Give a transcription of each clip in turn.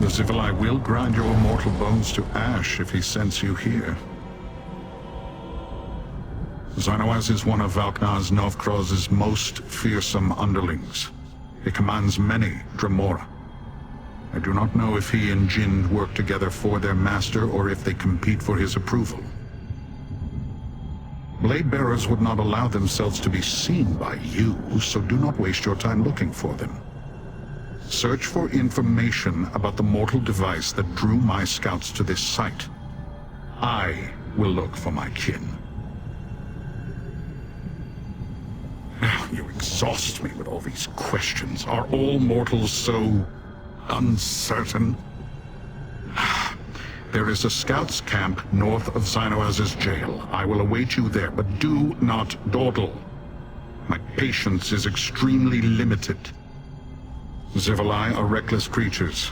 The Zivilai will grind your mortal bones to ash if he sends you here. Xynoaz is one of Valknar's Novkroz's most fearsome underlings. He commands many Dremora. I do not know if he and Jinn work together for their master or if they compete for his approval. Blade bearers would not allow themselves to be seen by you, so do not waste your time looking for them. Search for information about the mortal device that drew my scouts to this site. I will look for my kin. You exhaust me with all these questions. Are all mortals so uncertain? There is a scouts camp north of Xynoaz's jail. I will await you there, but do not dawdle. My patience is extremely limited. Zivilai are reckless creatures.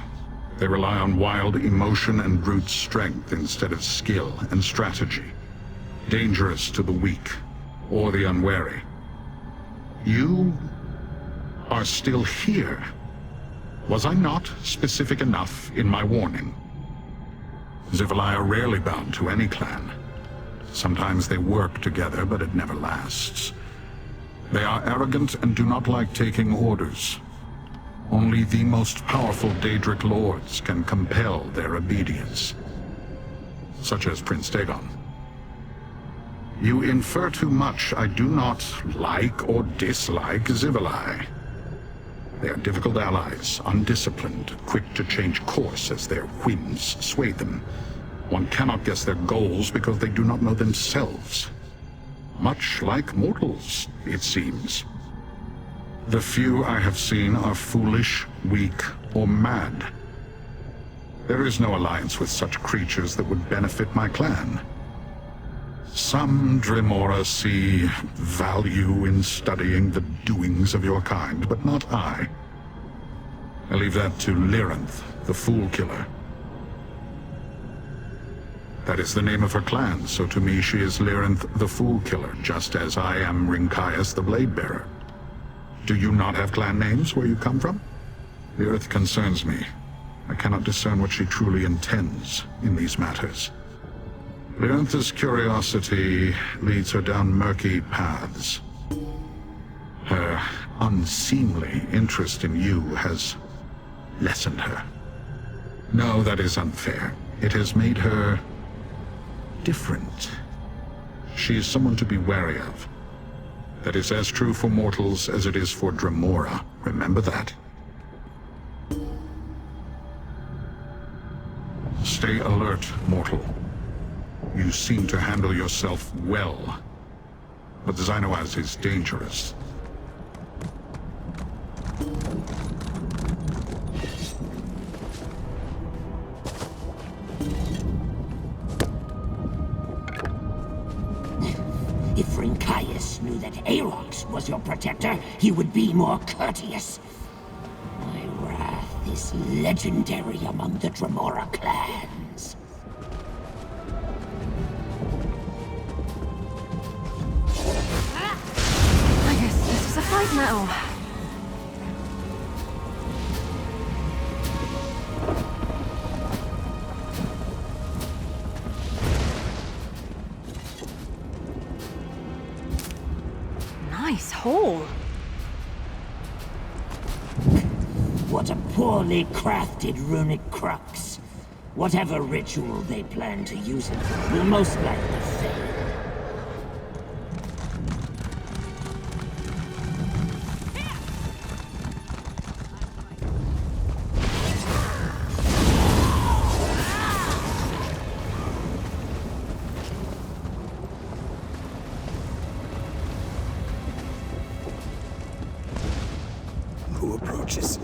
They rely on wild emotion and brute strength instead of skill and strategy. Dangerous to the weak or the unwary. You are still here. Was I not specific enough in my warning? Zivilai are rarely bound to any clan. Sometimes they work together, but it never lasts. They are arrogant and do not like taking orders. Only the most powerful Daedric lords can compel their obedience, such as Prince Dagon. You infer too much. I do not like or dislike Zivilai. They are difficult allies, undisciplined, quick to change course as their whims sway them. One cannot guess their goals because they do not know themselves. Much like mortals, it seems. The few I have seen are foolish, weak, or mad. There is no alliance with such creatures that would benefit my clan. Some Dremora see value in studying the doings of your kind, but not I. I leave that to Lyranth, the Fool Killer. That is the name of her clan, so to me she is Lyranth, the Fool Killer, just as I am Rinkias, the Blade Bearer. Do you not have clan names where you come from? The earth concerns me. I cannot discern what she truly intends in these matters. Lyranth's curiosity leads her down murky paths. Her unseemly interest in you has lessened her. No, that is unfair. It has made her different. She is someone to be wary of. That is as true for mortals as it is for Dremora. Remember that. Stay alert, mortal. You seem to handle yourself well, but Xynoaz is dangerous. If Rinkias knew that Aarox was your protector, he would be more courteous. My wrath is legendary among the Dremora clans. I guess this is a fight now. Nice hole. What a poorly crafted runic crux. Whatever ritual they plan to use it for will most likely fail. Who approaches?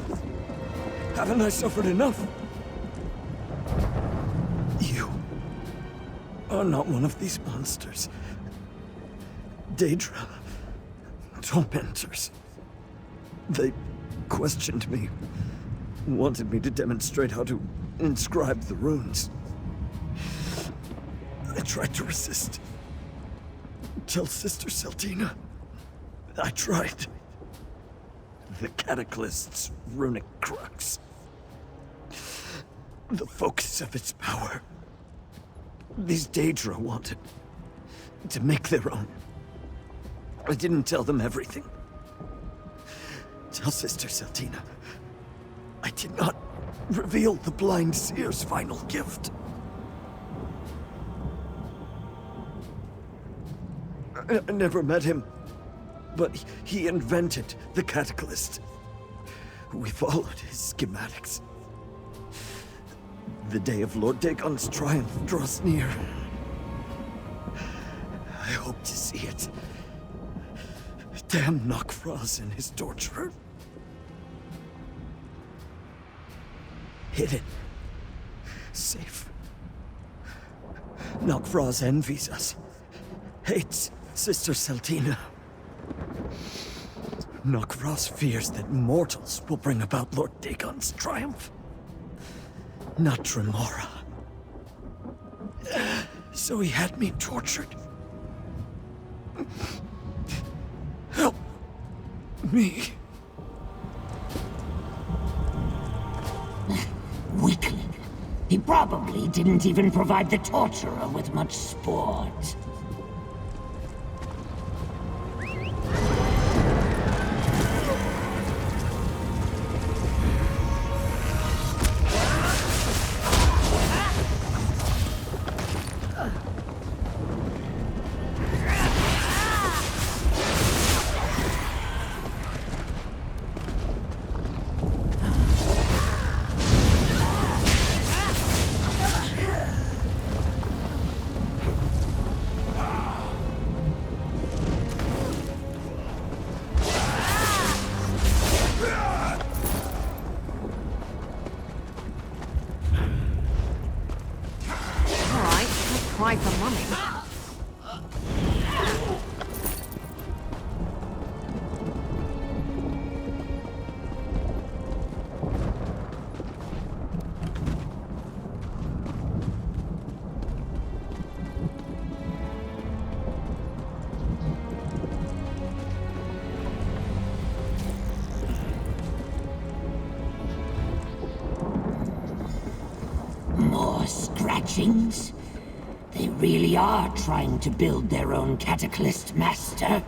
Haven't I suffered enough? You are not one of these monsters. Daedra. Tormentors. They questioned me. Wanted me to demonstrate how to inscribe the runes. I tried to resist. Tell Sister Seltina. I tried. The Cataclyst's runic crux. the focus of its power. These Daedra wanted to make their own. I didn't tell them everything. Tell Sister Seltina. I did not reveal the Blind Seer's final gift. I never met him, but he invented the Cataclysm. We followed his schematics. The day of Lord Dagon's triumph draws near. I hope to see it. Damn Nok'Vraz and his torturer. Hidden. Safe. Nok'Vraz envies us. Hates Sister Seltina. Nok'Vraz fears that mortals will bring about Lord Dagon's triumph. Not Dremora. So he had me tortured. Help me. Weakling. He probably didn't even provide the torturer with much sport. Quite the mummy. More scratchings? They really are trying to build their own Cataclysm master.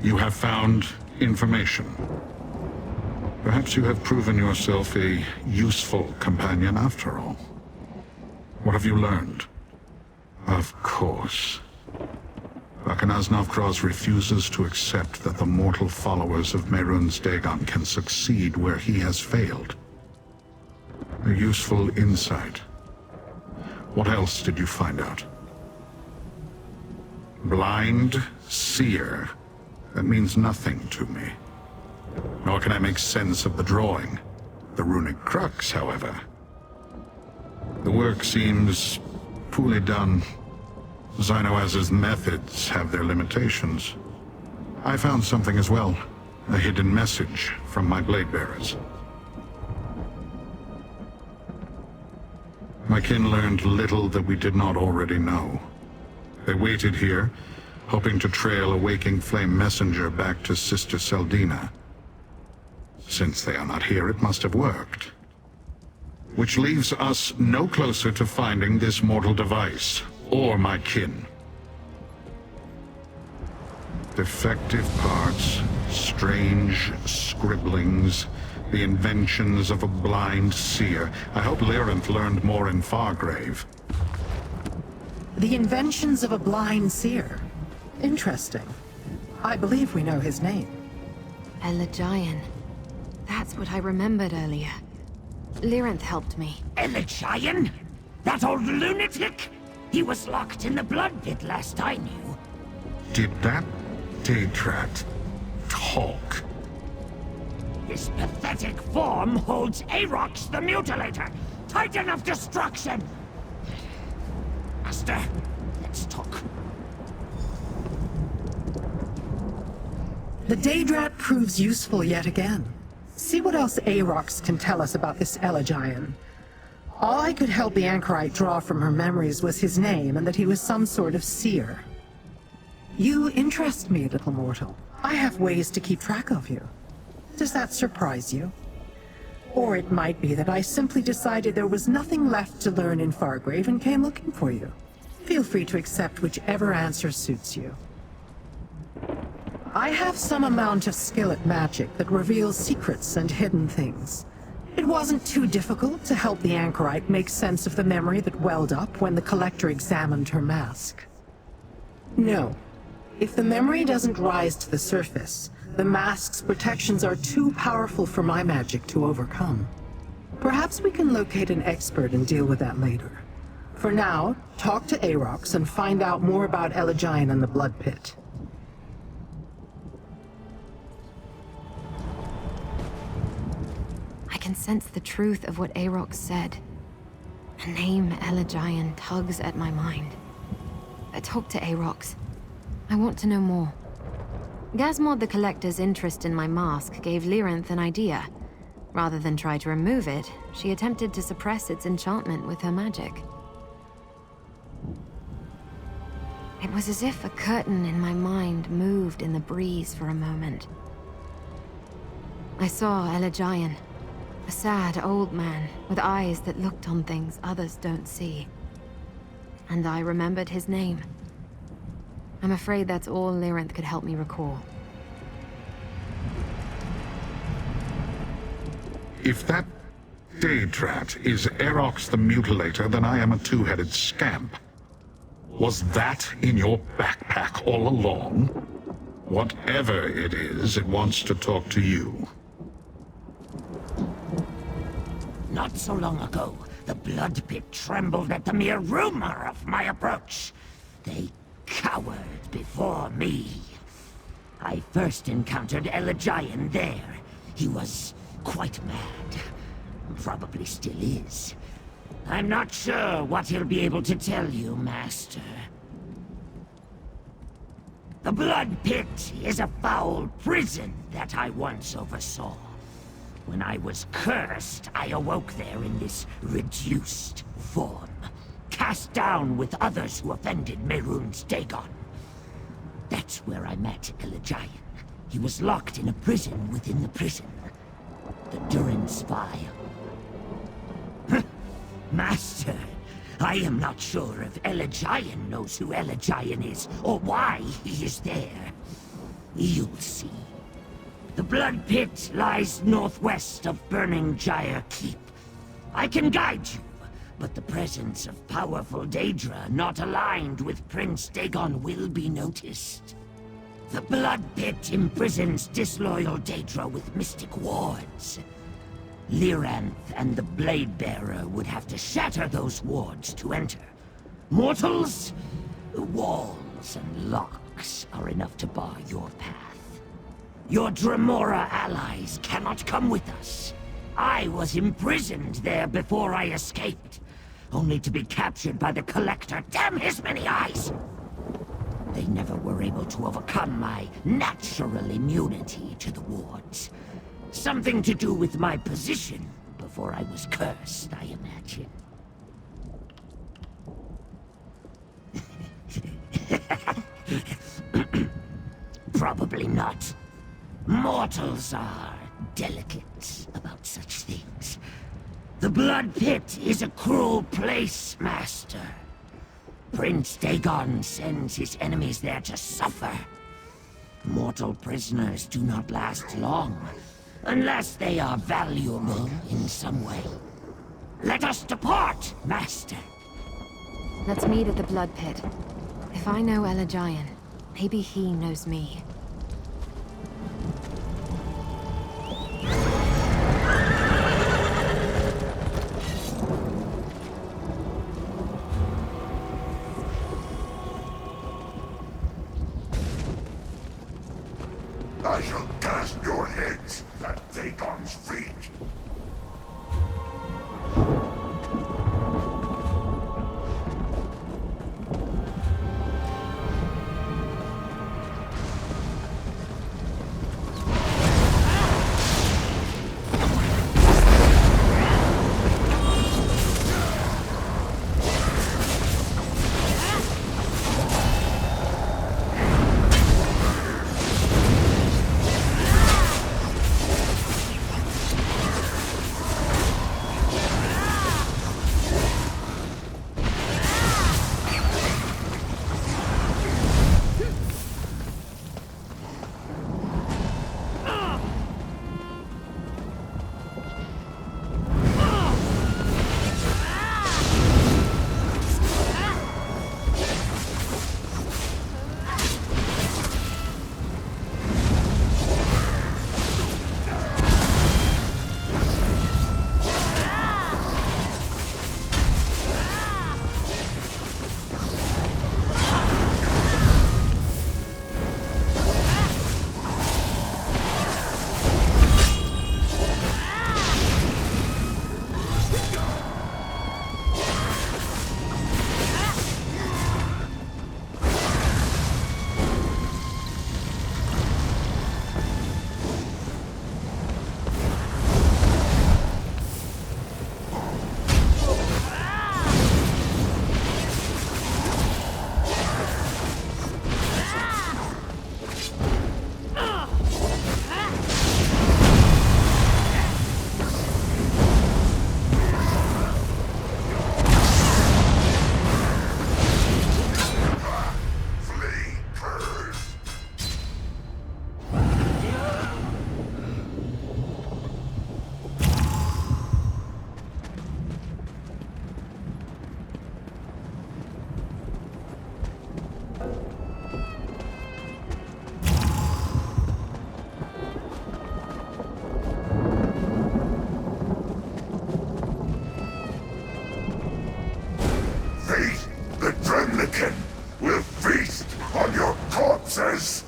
You have found information. Perhaps you have proven yourself a useful companion after all. What have you learned? Of course. Bakanaz Nok'Vraz refuses to accept that the mortal followers of Mehrunes Dagon can succeed where he has failed. A useful insight. What else did you find out? Blind Seer. That means nothing to me. Nor can I make sense of the drawing. The runic crux, however. The work seems poorly done. Xynoaz's methods have their limitations. I found something as well. A hidden message from my blade bearers. My kin learned little that we did not already know. They waited here, hoping to trail a waking flame messenger back to Sister Seldina. Since they are not here, it must have worked. Which leaves us no closer to finding this mortal device, or my kin. Defective parts, strange scribblings, the inventions of a blind seer. I hope Lyranth learned more in Fargrave. The inventions of a blind seer. Interesting. I believe we know his name. Elagian. That's what I remembered earlier. Lyranth helped me. Elagian? That old lunatic? He was locked in the blood pit last I knew. Did that Daedrat talk? This pathetic form holds Aarox the Mutilator, Titan of Destruction! Master, let's talk. The Daedrat proves useful yet again. See what else Aarox can tell us about this Elagian. All I could help the Anchorite draw from her memories was his name and that he was some sort of seer. You interest me, little mortal. I have ways to keep track of you. Does that surprise you? Or it might be that I simply decided there was nothing left to learn in Fargrave and came looking for you. Feel free to accept whichever answer suits you. I have some amount of skill at magic that reveals secrets and hidden things. It wasn't too difficult to help the Anchorite make sense of the memory that welled up when the Collector examined her mask. No. If the memory doesn't rise to the surface, the mask's protections are too powerful for my magic to overcome. Perhaps we can locate an expert and deal with that later. For now, talk to Aarox and find out more about Elagian and the Blood Pit. I can sense the truth of what Aarox said. The name Elagian tugs at my mind. I talked to Aarox. I want to know more. Gazmod the Collector's interest in my mask gave Lyranth an idea. Rather than try to remove it, she attempted to suppress its enchantment with her magic. It was as if a curtain in my mind moved in the breeze for a moment. I saw Elagian, a sad old man with eyes that looked on things others don't see. And I remembered his name. I'm afraid that's all Lyranth could help me recall. If that Daedrat is Aarox the Mutilator, then I am a two-headed scamp. Was that in your backpack all along? Whatever it is, it wants to talk to you. Not so long ago, the Blood Pit trembled at the mere rumor of my approach. They cowered before me. I first encountered Elagian there. He was quite mad. Probably still is. I'm not sure what he'll be able to tell you, Master. The Blood Pit is a foul prison that I once oversaw. When I was cursed, I awoke there in this reduced form, cast down with others who offended Mehrunes Dagon. That's where I met Elagian. He was locked in a prison within the prison. The Durance Vile. Master, I am not sure if Elagian knows who Elagian is, or why he is there. You'll see. The Blood Pit lies northwest of Burning Gyre Keep. I can guide you, but the presence of powerful Daedra not aligned with Prince Dagon will be noticed. The Blood Pit imprisons disloyal Daedra with mystic wards. Lyranth and the Blade Bearer would have to shatter those wards to enter. Mortals, walls and locks are enough to bar your path. Your Dremora allies cannot come with us. I was imprisoned there before I escaped, only to be captured by the Collector. Damn his many eyes! They never were able to overcome my natural immunity to the wards. Something to do with my position before I was cursed, I imagine. Probably not. Mortals are delicate about such things. The Blood Pit is a cruel place, Master. Prince Dagon sends his enemies there to suffer. Mortal prisoners do not last long, unless they are valuable in some way. Let us depart, Master. Let's meet at the Blood Pit. If I know Elagian, maybe he knows me. I shall cast your heads at Dagon's feet. Will feast on your corpses!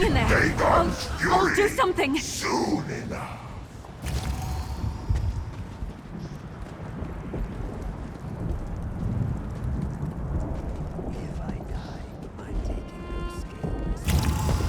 In there! Dagon's I'll do fury something! soon enough. If I die, I'm taking those scales with me.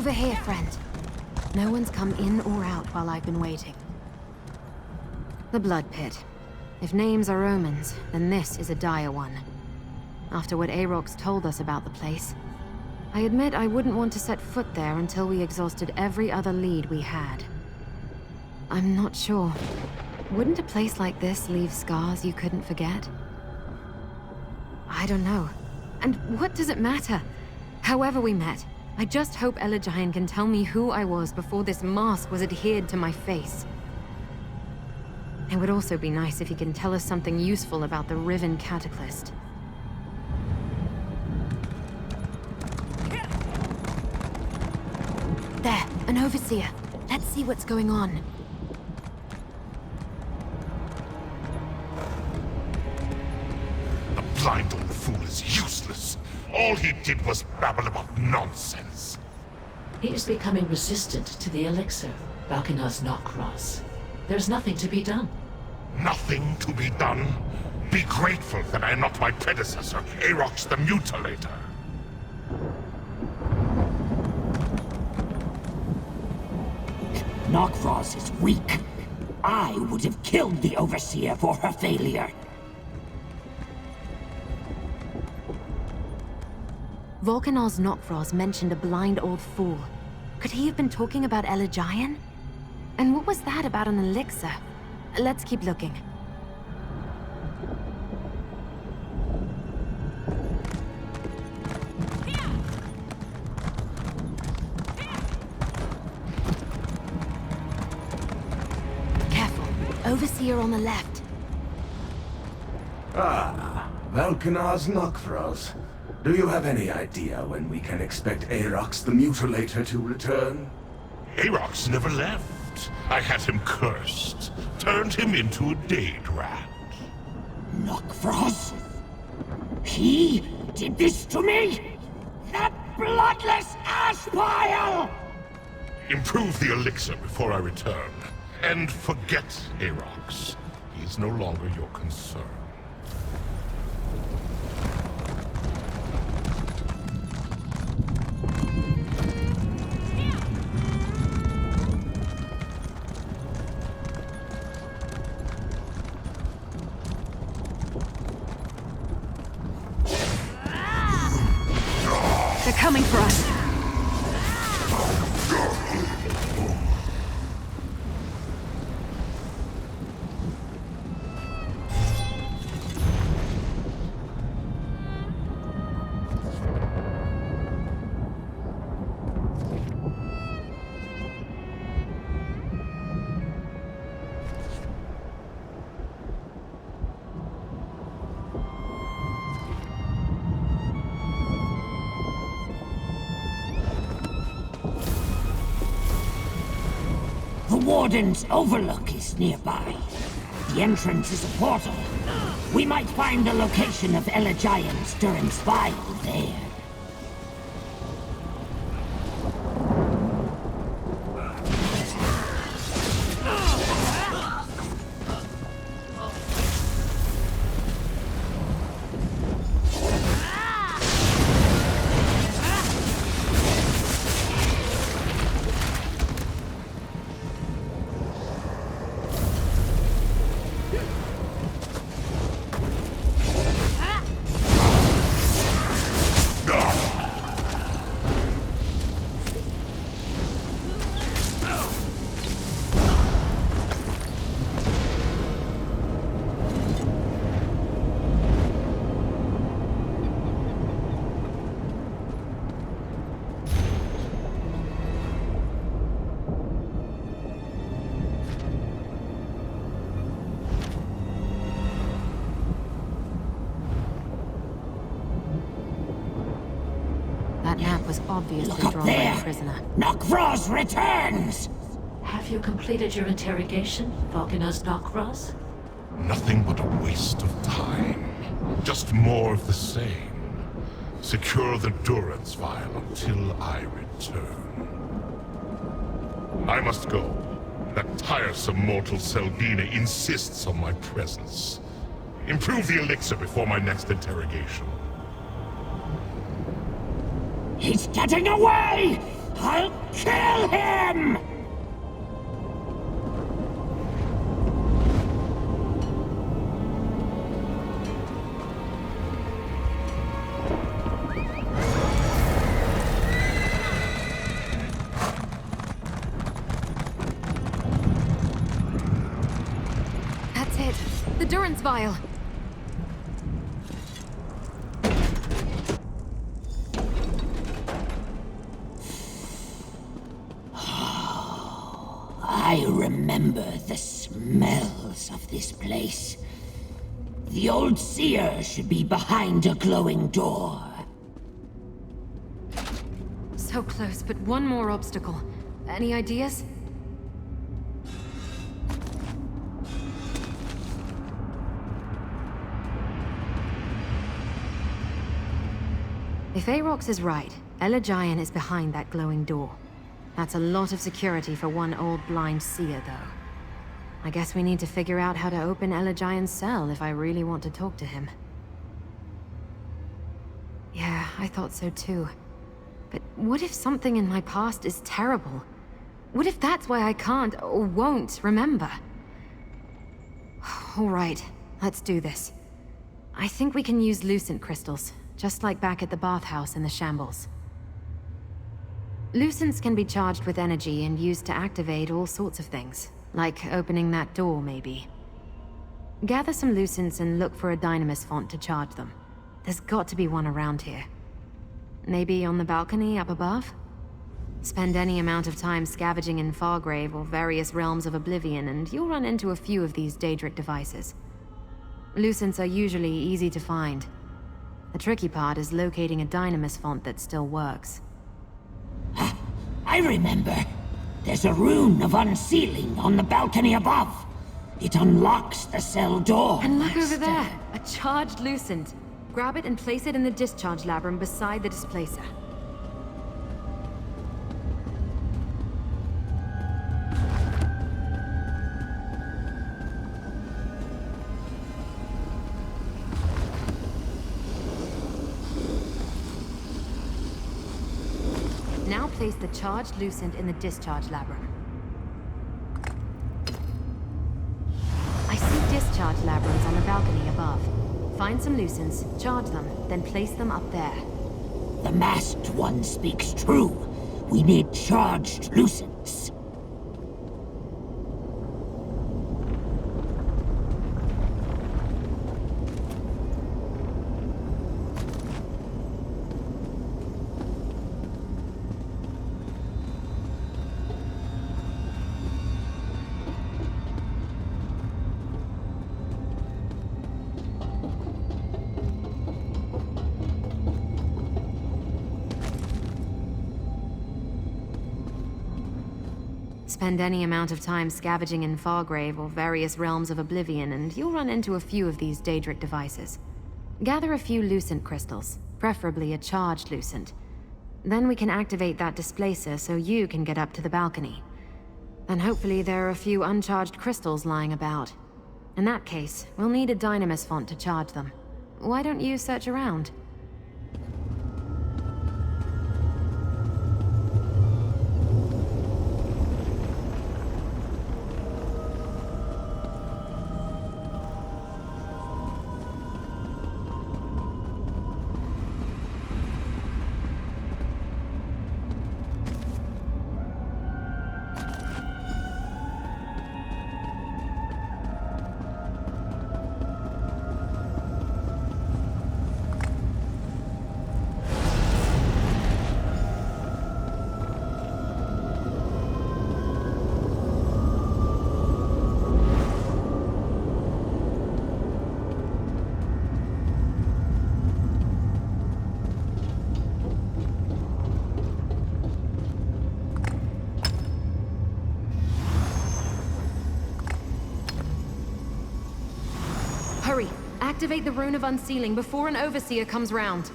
Over here, friend. No one's come in or out while I've been waiting. The Blood Pit. If names are omens, then this is a dire one. After what Aarox told us about the place, I admit I wouldn't want to set foot there until we exhausted every other lead we had. I'm not sure. Wouldn't a place like this leave scars you couldn't forget? I don't know. And what does it matter? However we met, I just hope Elagian can tell me who I was before this mask was adhered to my face. It would also be nice if he can tell us something useful about the Riven Cataclysm. There, an overseer. Let's see what's going on. The blind old fool is useless. All he did was babble about nonsense. He is becoming resistant to the elixir, Valkenar's Knockross. There's nothing to be done. Nothing to be done? Be grateful that I am not my predecessor, Aarox the Mutilator. Knockfrost is weak. I would have killed the Overseer for her failure. Valkenar's Knockfrost mentioned a blind old fool. Could he have been talking about Elagian? And what was that about an elixir? Let's keep looking. Careful. Overseer on the left. Ah, Valkenar's Knockfrost. Do you have any idea when we can expect Aarox the Mutilator to return? Aarox never left. I had him cursed. Turned him into a Dade rat. Knockfrost? He did this to me? That bloodless ash pile! Improve the elixir before I return. And forget Aarox. He is no longer your concern. They're coming for us. The Wardens Overlook is nearby. The entrance is a portal. We might find the location of Elagian's Durance Vial there. That map was obviously Look up drawn by there! a prisoner. Knockfrost returns! Have you completed your interrogation, Valkenar's Knockross? Nothing but a waste of time. Just more of the same. Secure the Durance Vial until I return. I must go. That tiresome mortal Selbina insists on my presence. Improve the elixir before my next interrogation. He's getting away! I'll kill him! That's it. The Durance Vial. I remember the smells of this place. The old seer should be behind a glowing door. So close, but one more obstacle. Any ideas? If Aarox is right, Elagian is behind that glowing door. That's a lot of security for one old blind seer, though. I guess we need to figure out how to open Elagian's cell if I really want to talk to him. Yeah, I thought so too. But what if something in my past is terrible? What if that's why I can't or won't remember? All right, let's do this. I think we can use Lucent Crystals, just like back at the bathhouse in the Shambles. Lucents can be charged with energy and used to activate all sorts of things, like opening that door, maybe. Gather some Lucents and look for a Dynamis font to charge them. There's got to be one around here. Maybe on the balcony up above? Spend any amount of time scavenging in Fargrave or various realms of Oblivion, and you'll run into a few of these Daedric devices. Lucents are usually easy to find. The tricky part is locating a Dynamis font that still works. I remember. There's a Rune of Unsealing on the balcony above. It unlocks the cell door. And look over there! A charged Lucent. Grab it and place it in the discharge labrum beside the displacer. Now place the charged Lucent in the discharge labrum. I see discharge labrums on the balcony above. Find some Lucents, charge them, then place them up there. The masked one speaks true. We need charged Lucents. Spend any amount of time scavenging in Fargrave or various realms of Oblivion, and you'll run into a few of these Daedric devices. Gather a few Lucent Crystals, preferably a charged Lucent. Then we can activate that displacer so you can get up to the balcony. Then hopefully there are a few uncharged crystals lying about. In that case, we'll need a Dynamis font to charge them. Why don't you search around? Hurry! Activate the Rune of Unsealing before an Overseer comes round.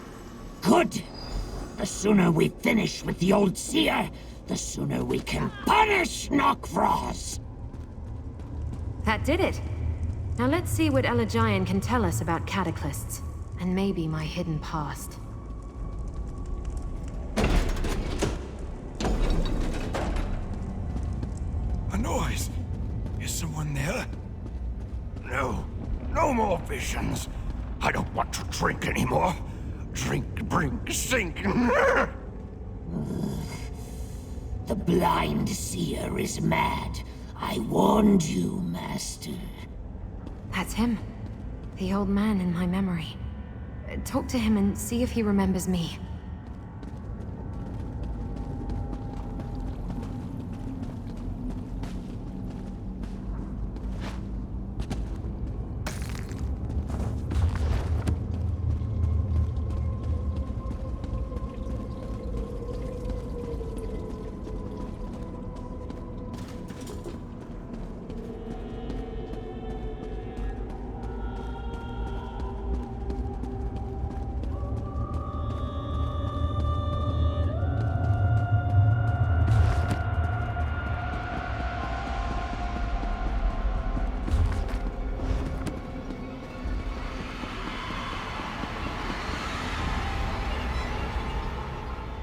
Good. The sooner we finish with the old seer, the sooner we can punish Nokfrost. That did it! Now let's see what Elagian can tell us about cataclysts, and maybe my hidden past. A noise. Is someone there? No. No more visions. I don't want to drink anymore. Drink, brink, sink. The blind seer is mad. I warned you, Master. That's him. The old man in my memory. Talk to him and see if he remembers me.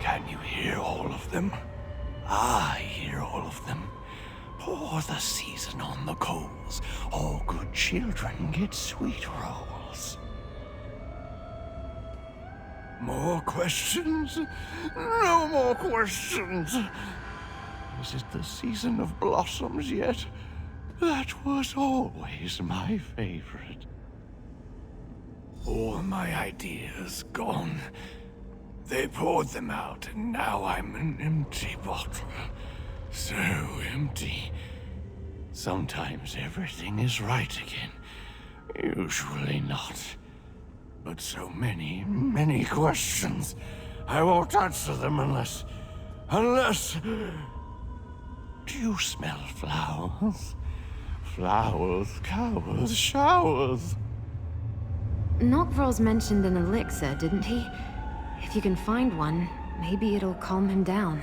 Can you hear all of them? I hear all of them. Pour the season on the coals. All good children get sweet rolls. More questions? No more questions! Is it the season of blossoms yet? That was always my favorite. All my ideas gone. They poured them out, and now I'm an empty bottle. So empty. Sometimes everything is right again. Usually not. But so many, many questions. I won't answer them unless... Do you smell flowers? Flowers, cowers, showers. Nokvrol's mentioned an elixir, didn't he? If you can find one, maybe it'll calm him down.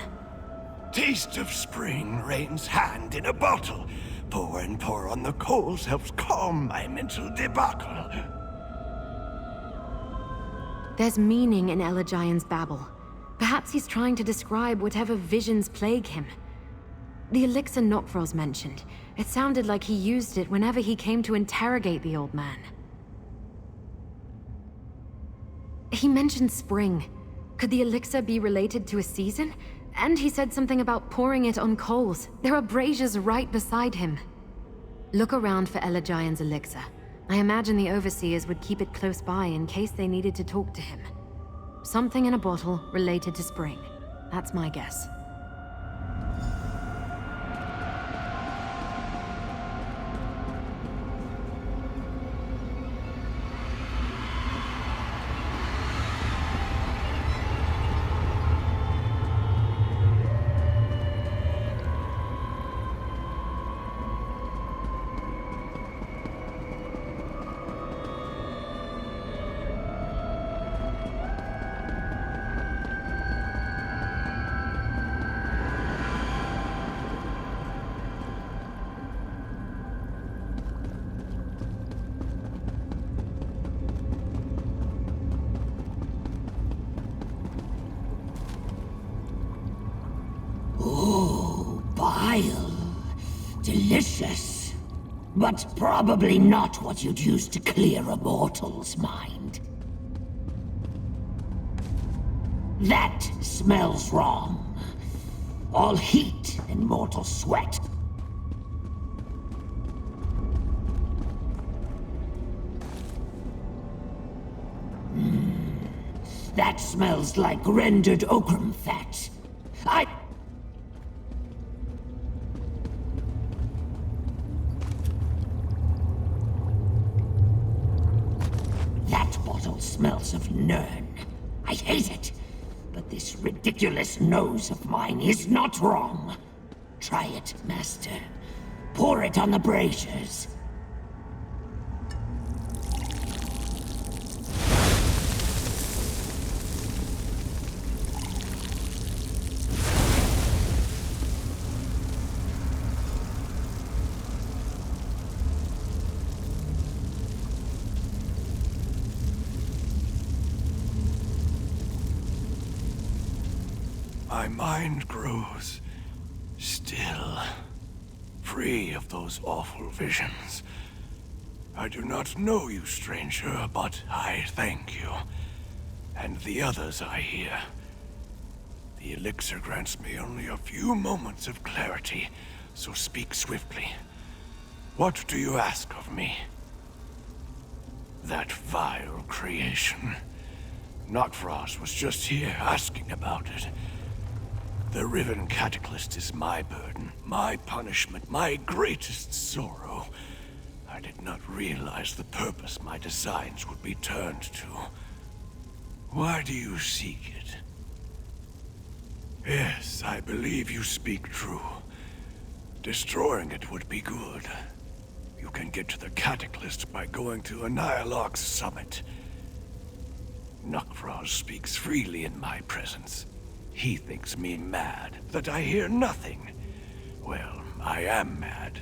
Taste of spring rains hand in a bottle. Pour and pour on the coals helps calm my mental debacle. There's meaning in Elagian's babble. Perhaps he's trying to describe whatever visions plague him. The elixir Nokvrol's mentioned. It sounded like he used it whenever he came to interrogate the old man. He mentioned spring. Could the elixir be related to a season? And he said something about pouring it on coals. There are braziers right beside him. Look around for Elagian's elixir. I imagine the overseers would keep it close by in case they needed to talk to him. Something in a bottle related to spring. That's my guess. Delicious. But probably not what you'd use to clear a mortal's mind. That smells wrong. All heat and mortal sweat. That smells like rendered okram fat. Smells of Nern. I hate it. But this ridiculous nose of mine is not wrong. Try it, Master. Pour it on the braziers. My mind grows still. free of those awful visions. I do not know you, stranger, but I thank you. And the others I hear. The elixir grants me only a few moments of clarity, so speak swiftly. What do you ask of me? That vile creation. Nokvros was just here asking about it. The Riven Cataclysm is my burden, my punishment, my greatest sorrow. I did not realize the purpose my designs would be turned to. Why do you seek it? Yes, I believe you speak true. Destroying it would be good. You can get to the Cataclysm by going to Annihilok's summit. Nokvros speaks freely in my presence. He thinks me mad, that I hear nothing. Well, I am mad,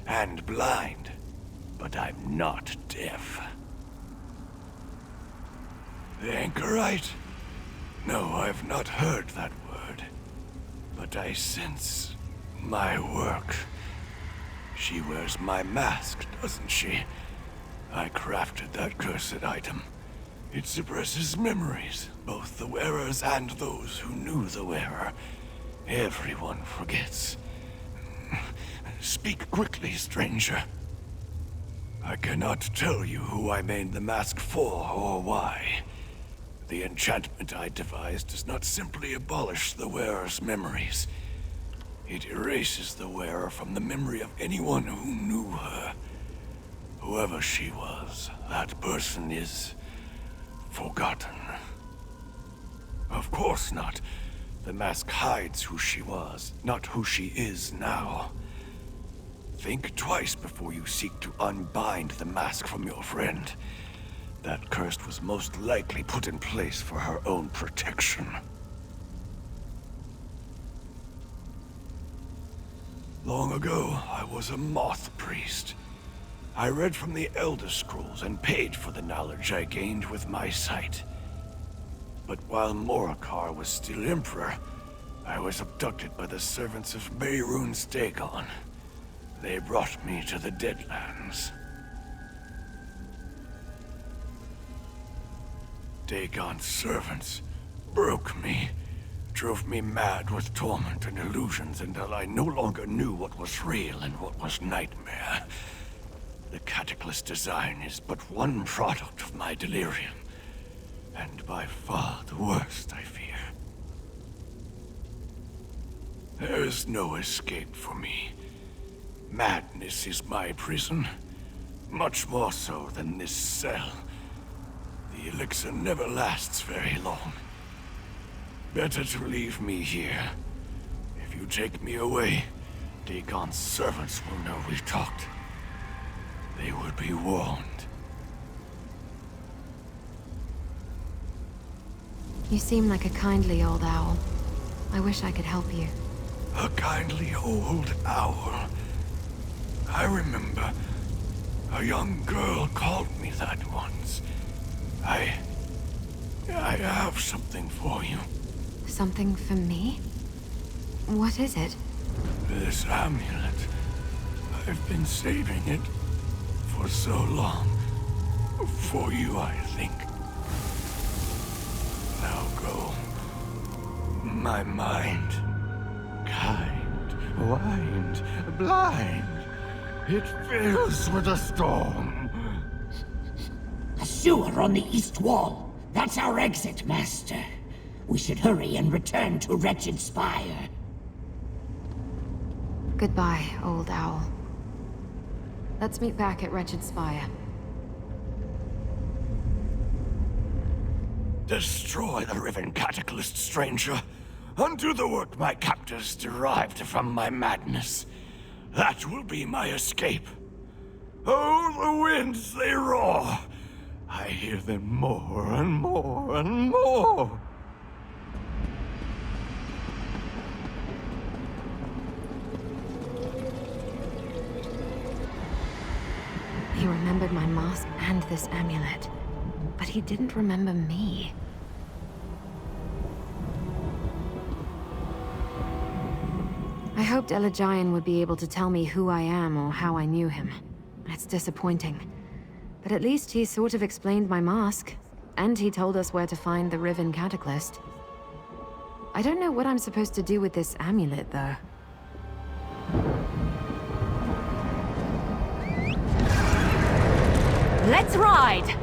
and blind, but I'm not deaf. The Anchorite? No, I've not heard that word. But I sense my work. She wears my mask, doesn't she? I crafted that cursed item. It suppresses memories, both the wearers and those who knew the wearer. Everyone forgets. Speak quickly, stranger. I cannot tell you who I made the mask for or why. The enchantment I devised does not simply abolish the wearer's memories. It erases the wearer from the memory of anyone who knew her. Whoever she was, that person is forgotten. Of course not. The mask hides who she was, not who she is now. Think twice before you seek to unbind the mask from your friend. That curse was most likely put in place for her own protection. Long ago, I was a moth priest. I read from the Elder Scrolls and paid for the knowledge I gained with my sight. But while Morikar was still Emperor, I was abducted by the servants of Mehrunes Dagon. They brought me to the Deadlands. Dagon's servants broke me, drove me mad with torment and illusions until I no longer knew what was real and what was nightmare. The Cataclysm design is but one product of my delirium, and by far the worst, I fear. There is no escape for me. Madness is my prison, much more so than this cell. The elixir never lasts very long. Better to leave me here. If you take me away, Dagon's servants will know we talked. They will be warned. You seem like a kindly old owl. I wish I could help you. A kindly old owl. I remember a young girl called me that once. I have something for you. Something for me? What is it? This amulet. I've been saving it for so long. For you, I think. Now go. My mind. Kind, blind, blind. It fills with a storm. A sewer on the east wall. That's our exit, Master. We should hurry and return to Wretched Spire. Goodbye, old owl. Let's meet back at Wretched Spire. Destroy the Riven Cataclysm, stranger. Undo the work my captors derived from my madness. That will be my escape. Oh, the winds, they roar. I hear them more and more and more. He remembered my mask and this amulet, but he didn't remember me. I hoped Elagian would be able to tell me who I am or how I knew him. It's disappointing. But at least he sort of explained my mask, and he told us where to find the Riven Cataclysm. I don't know what I'm supposed to do with this amulet, though. Let's ride!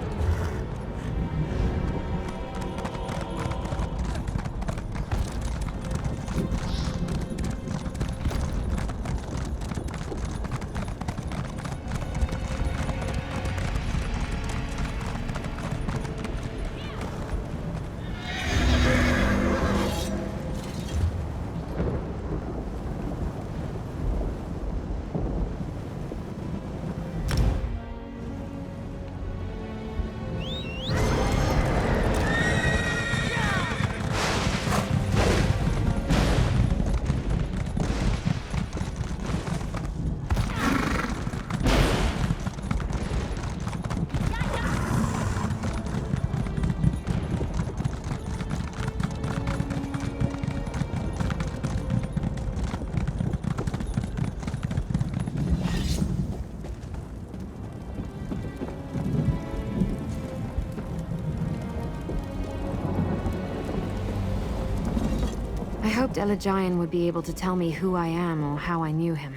I hoped Elagian would be able to tell me who I am or how I knew him.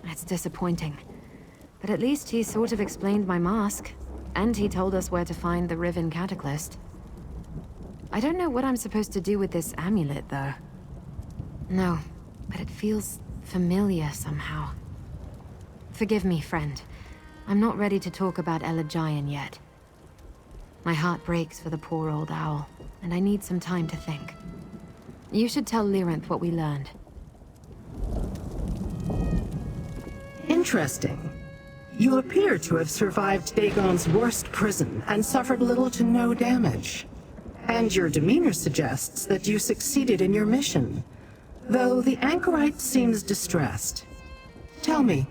It's disappointing. But at least he sort of explained my mask, and he told us where to find the Riven Cataclysm. I don't know what I'm supposed to do with this amulet, though. No, but it feels familiar somehow. Forgive me, friend. I'm not ready to talk about Elagian yet. My heart breaks for the poor old owl, and I need some time to think. You should tell Lyrinth what we learned. Interesting. You appear to have survived Dagon's worst prison and suffered little to no damage. And your demeanor suggests that you succeeded in your mission, though the anchorite seems distressed. Tell me,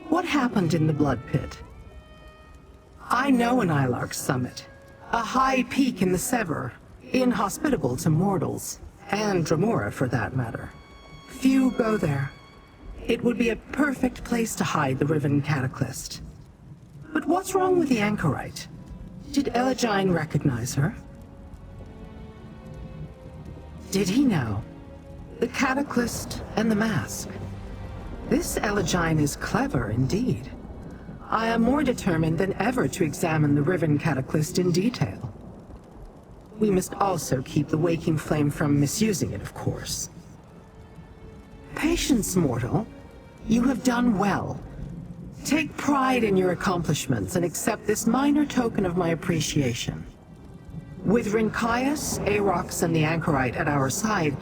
what happened in the Blood Pit? I know an Ilark summit, a high peak in the Sever, inhospitable to mortals. And Dremora, for that matter. Few go there. It would be a perfect place to hide the Riven Cataclysm. But what's wrong with the anchorite? Did Elagian recognize her? Did he know? The Cataclysm and the mask. This Elagian is clever indeed. I am more determined than ever to examine the Riven Cataclysm in detail. We must also keep the Waking Flame from misusing it, of course. Patience, mortal. You have done well. Take pride in your accomplishments and accept this minor token of my appreciation. With Rincaius, Arox, and the Anchorite at our side,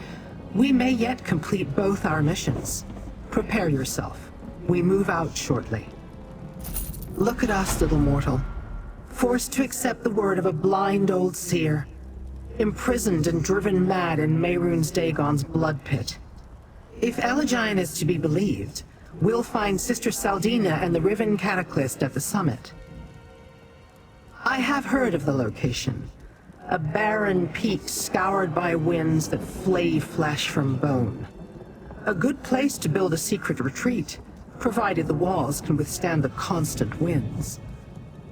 we may yet complete both our missions. Prepare yourself. We move out shortly. Look at us, little mortal. Forced to accept the word of a blind old seer. Imprisoned and driven mad in Mehrunes Dagon's blood pit. If Elagian is to be believed, we'll find Sister Saldina and the Riven Cataclysm at the summit. I have heard of the location. A barren peak scoured by winds that flay flesh from bone. A good place to build a secret retreat, provided the walls can withstand the constant winds.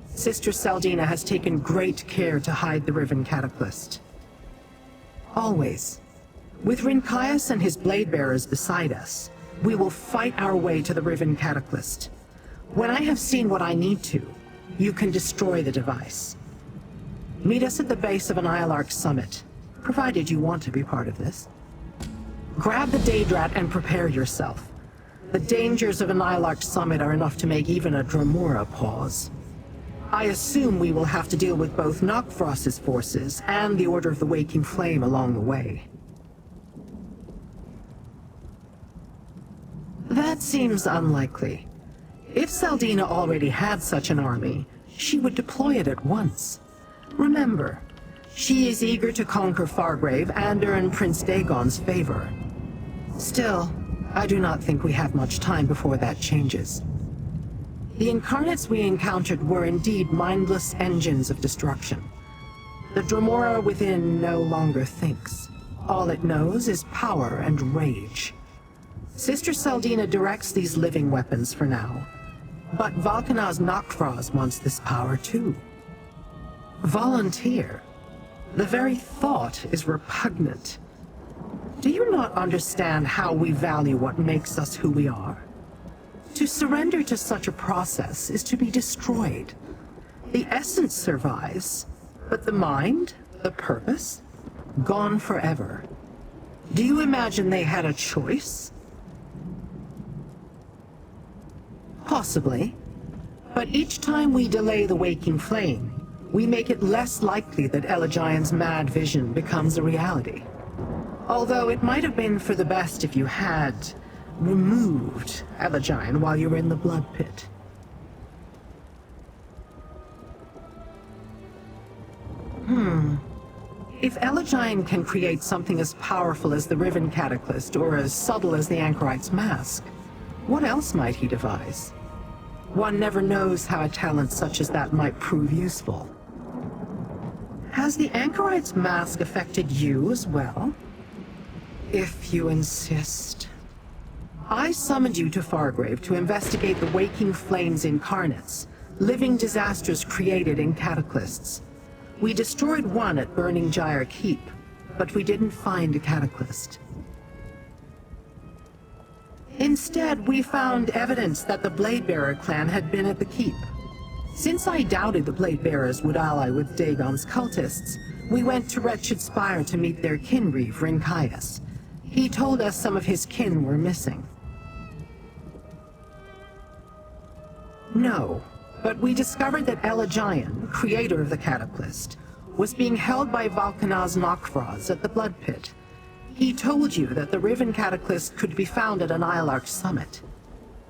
Sister Saldina has taken great care to hide the Riven Cataclysm. Always. With Rincaius and his blade bearers beside us, we will fight our way to the Riven Cataclysm. When I have seen what I need to, you can destroy the device. Meet us at the base of an Ilark summit, provided you want to be part of this. Grab the Daedrat and prepare yourself. The dangers of an Ilark summit are enough to make even a Dremora pause. I assume we will have to deal with both Nokfrost's forces and the Order of the Waking Flame along the way. That seems unlikely. If Saldina already had such an army, she would deploy it at once. Remember, she is eager to conquer Fargrave and earn Prince Dagon's favor. Still, I do not think we have much time before that changes. The incarnates we encountered were indeed mindless engines of destruction. The Dremora within no longer thinks. All it knows is power and rage. Sister Saldina directs these living weapons for now, but Valkanaz Nokfraz wants this power too. Volunteer. The very thought is repugnant. Do you not understand how we value what makes us who we are? To surrender to such a process is to be destroyed. The essence survives, but the mind, the purpose, gone forever. Do you imagine they had a choice? Possibly. But each time we delay the waking flame, we make it less likely that Elagian's mad vision becomes a reality. Although it might have been for the best if you had removed Elagian while you were in the blood pit. If Elagian can create something as powerful as the Riven Cataclysm or as subtle as the Anchorite's mask, what else might he devise? One never knows how a talent such as that might prove useful. Has the Anchorite's mask affected you as well? If you insist. I summoned you to Fargrave to investigate the Waking Flames incarnates, living disasters created in cataclysms. We destroyed one at Burning Gyre Keep, but we didn't find a cataclysm. Instead, we found evidence that the Bladebearer clan had been at the Keep. Since I doubted the Bladebearers would ally with Dagon's cultists, we went to Wretched Spire to meet their kinreeve, Rinkaius. He told us some of his kin were missing. No, but we discovered that Elagian, creator of the Cataclysm, was being held by Valkanaz Nokfraz at the Blood Pit. He told you that the Riven Cataclysm could be found at an Ilarch summit.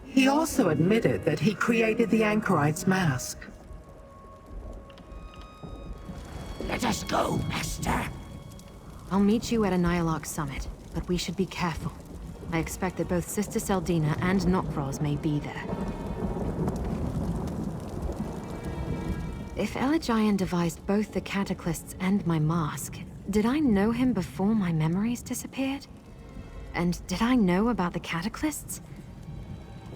He also admitted that he created the Anchorite's mask. Let us go, Master. I'll meet you at a Nyalok summit, but we should be careful. I expect that both Sister Saldina and Nokfraz may be there. If Elagian devised both the Cataclysms and my mask, did I know him before my memories disappeared? And did I know about the Cataclysms?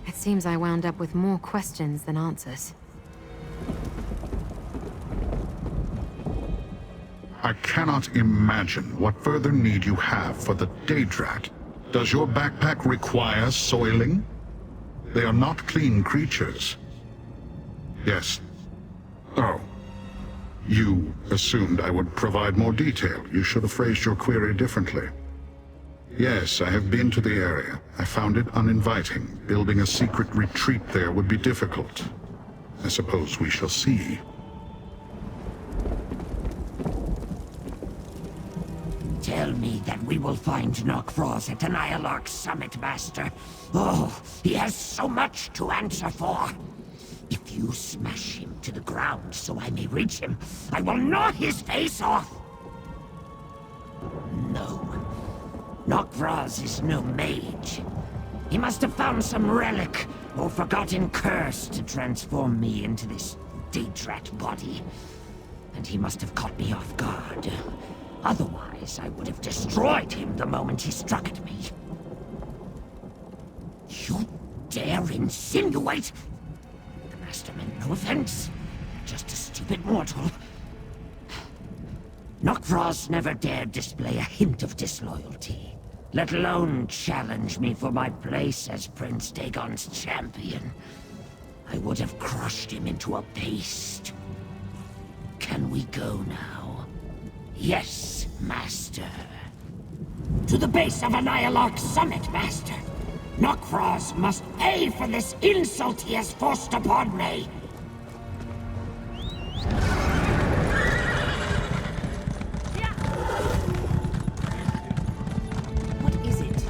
It seems I wound up with more questions than answers. I cannot imagine what further need you have for the Daedrat. Does your backpack require soiling? They are not clean creatures. Yes. Oh. You assumed I would provide more detail. You should have phrased your query differently. Yes, I have been to the area. I found it uninviting. Building a secret retreat there would be difficult. I suppose we shall see. Tell me that we will find Nokfraz at the Nyalok summit, Master. Oh, he has so much to answer for. If you smash him to the ground so I may reach him, I will gnaw his face off. No. Nokfraz is no mage. He must have found some relic or forgotten curse to transform me into this Daedrat body. And he must have caught me off guard. Otherwise, I would have destroyed him the moment he struck at me. You dare insinuate? The Master meant no offense. Just a stupid mortal. Nokfraz never dared display a hint of disloyalty, let alone challenge me for my place as Prince Dagon's champion. I would have crushed him into a paste. Can we go now? Yes, Master. To the base of a Nyalok summit, Master. Nokfraz must pay for this insult he has forced upon me. What is it?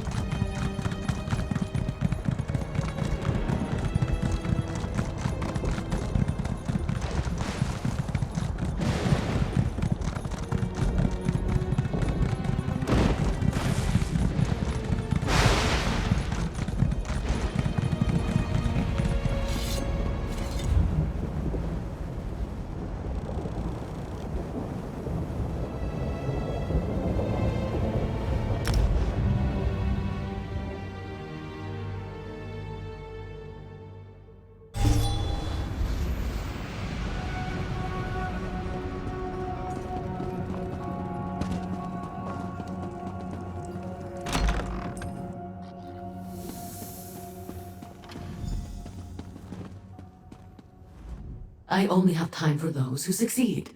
I only have time for those who succeed.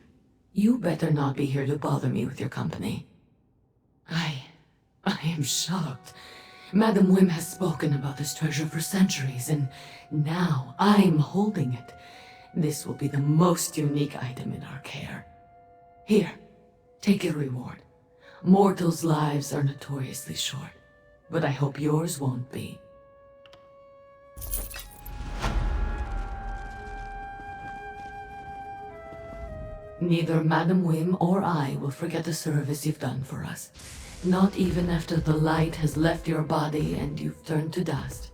You better not be here to bother me with your company. I am shocked. Madam Wim has spoken about this treasure for centuries, and now I'm holding it. This will be the most unique item in our care. Here, take your reward. Mortals' lives are notoriously short, but I hope yours won't be. Neither Madam Wim or I will forget the service you've done for us. Not even after the light has left your body and you've turned to dust.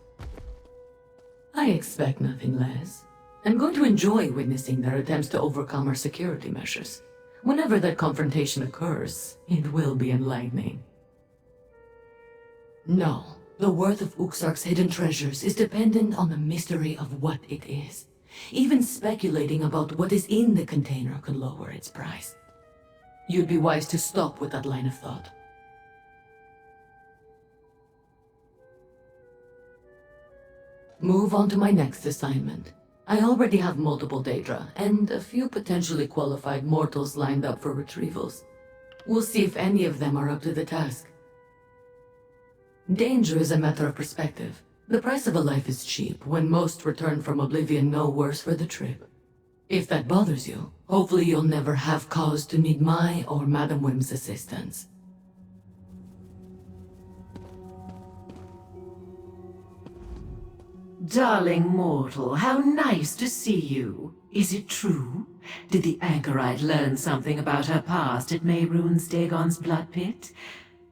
I expect nothing less. I'm going to enjoy witnessing their attempts to overcome our security measures. Whenever that confrontation occurs, it will be enlightening. No, the worth of Uxark's hidden treasures is dependent on the mystery of what it is. Even speculating about what is in the container could lower its price. You'd be wise to stop with that line of thought. Move on to my next assignment. I already have multiple Daedra, and a few potentially qualified mortals lined up for retrievals. We'll see if any of them are up to the task. Danger is a matter of perspective. The price of a life is cheap when most return from Oblivion no worse for the trip. If that bothers you, hopefully you'll never have cause to need my or Madam Wim's assistance. Darling mortal, how nice to see you. Is it true? Did the anchorite learn something about her past at Mehrunes Dagon's blood pit?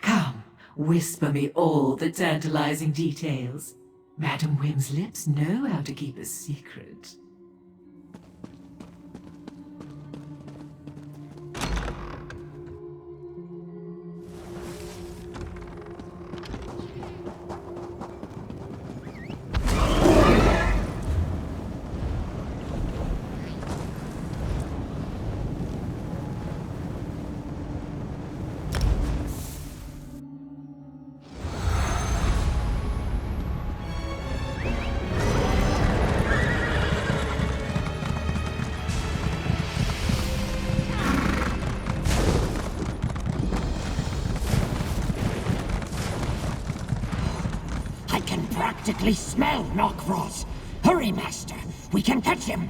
Come, whisper me all the tantalizing details. Madam Wim's lips know how to keep a secret. Practically smell Knockfrost. Hurry, Master. We can catch him.